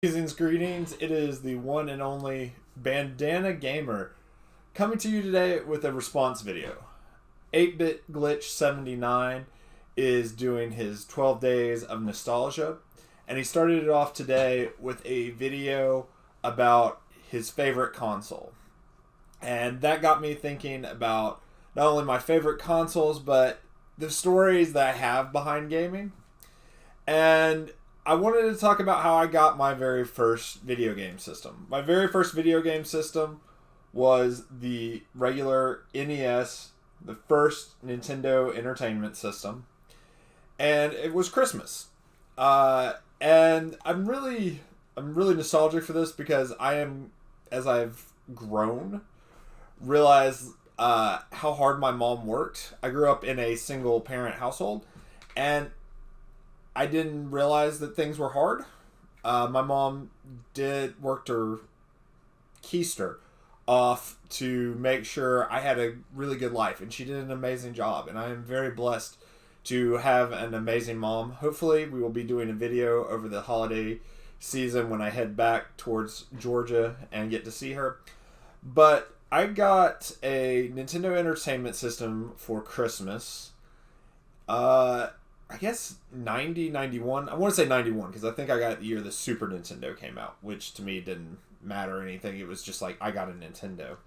Greetings. It is the one and only Bandana Gamer coming to you today with a response video. 8-Bit Glitch 79 is doing his 12 days of nostalgia, and he started it off today with a video about his favorite console. And that got me thinking about not only my favorite consoles, but the stories that I have behind gaming. And I wanted to talk about how I got my very first video game system. My very first video game system was the regular NES, the first Nintendo Entertainment System, and it was Christmas. And I'm really nostalgic for this because I am, as I've grown, realized how hard my mom worked. I grew up in a single parent household, and I didn't realize that things were hard. My mom worked her keister off to make sure I had a really good life, and she did an amazing job, and I am very blessed to have an amazing mom. Hopefully we will be doing a video over the holiday season when I head back towards Georgia and get to see her. But I got a Nintendo Entertainment System for Christmas. I guess 90, 91. I want to say 91 because I think I got it the year the Super Nintendo came out, which to me didn't matter or anything. It was just like I got a Nintendo.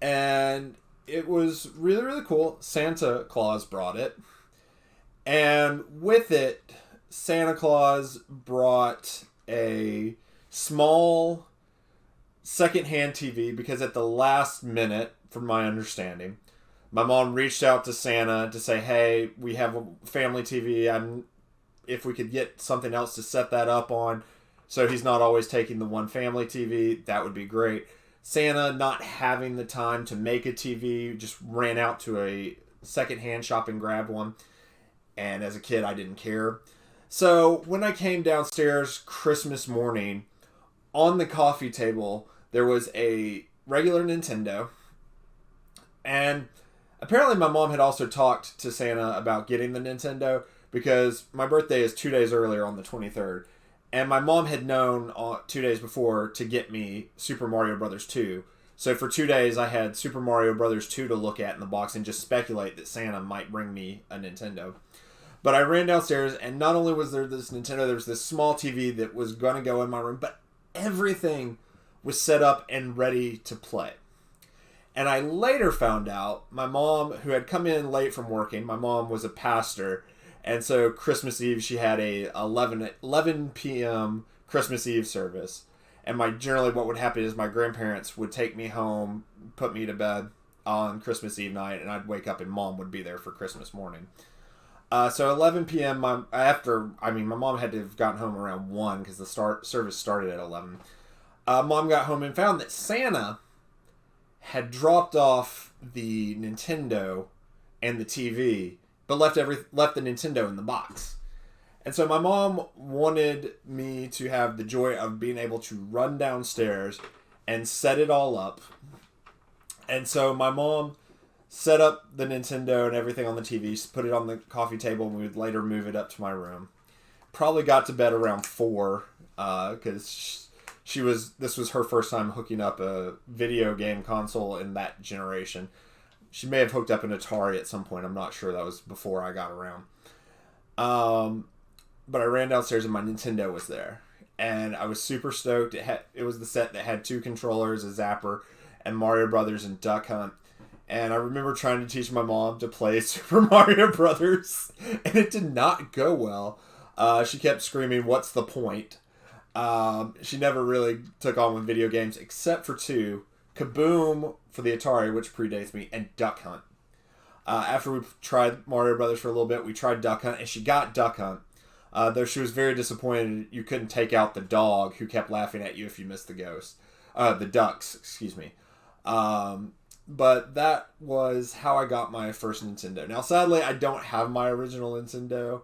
And it was really, really cool. Santa Claus brought it. And with it, Santa Claus brought a small secondhand TV because at the last minute, from my understanding, my mom reached out to Santa to say, hey, we have a family TV. If we could get something else to set that up on so he's not always taking the one family TV, that would be great. Santa, not having the time to make a TV, just ran out to a secondhand shop and grabbed one. And as a kid, I didn't care. So when I came downstairs Christmas morning, on the coffee table, there was a regular Nintendo. And apparently my mom had also talked to Santa about getting the Nintendo because my birthday is 2 days earlier on the 23rd. And my mom had known 2 days before to get me Super Mario Brothers 2. So for 2 days I had Super Mario Brothers 2 to look at in the box and just speculate that Santa might bring me a Nintendo. But I ran downstairs, and not only was there this Nintendo, there was this small TV that was going to go in my room, but everything was set up and ready to play. And I later found out my mom, who had come in late from working, my mom was a pastor, and so Christmas Eve she had a 11 p.m. Christmas Eve service. And generally what would happen is my grandparents would take me home, put me to bed on Christmas Eve night, and I'd wake up and mom would be there for Christmas morning. So 11 p.m. my mom had to have gotten home around 1 because the service started at 11. Mom got home and found that Santa had dropped off the Nintendo and the TV, but left the Nintendo in the box. And so my mom wanted me to have the joy of being able to run downstairs and set it all up. And so my mom set up the Nintendo and everything on the TV, put it on the coffee table, and we would later move it up to my room. Probably got to bed around 4 because this was her first time hooking up a video game console in that generation. She may have hooked up an Atari at some point. I'm not sure. That was before I got around. But I ran downstairs and my Nintendo was there. And I was super stoked. It was the set that had 2 controllers, a zapper, and Mario Brothers and Duck Hunt. And I remember trying to teach my mom to play Super Mario Brothers, and it did not go well. She kept screaming, "What's the point?" She never really took on with video games except for 2, Kaboom for the Atari, which predates me, and Duck Hunt. After we tried Mario Brothers for a little bit, we tried Duck Hunt, and she got Duck Hunt. Though she was very disappointed you couldn't take out the dog who kept laughing at you if you missed the ducks, excuse me. But that was how I got my first Nintendo. Now, sadly, I don't have my original Nintendo.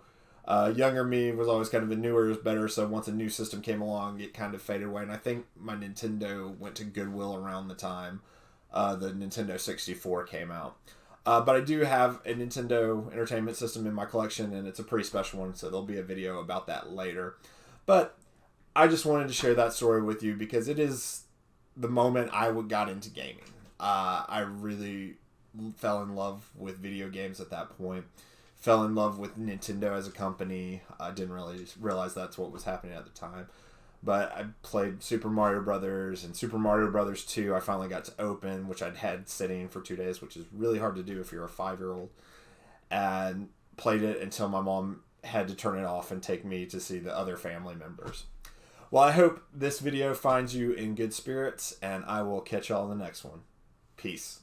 Younger me was always kind of a newer is better, so once a new system came along, it kind of faded away. And I think my Nintendo went to Goodwill around the time the Nintendo 64 came out. But I do have a Nintendo Entertainment System in my collection, and it's a pretty special one, so there'll be a video about that later. But I just wanted to share that story with you because it is the moment I got into gaming. I really fell in love with video games at that point. Fell in love with Nintendo as a company. I didn't really realize that's what was happening at the time. But I played Super Mario Brothers and Super Mario Brothers 2. I finally got to open, which I'd had sitting for 2 days, which is really hard to do if you're a 5-year-old. And played it until my mom had to turn it off and take me to see the other family members. Well, I hope this video finds you in good spirits, and I will catch y'all in the next one. Peace.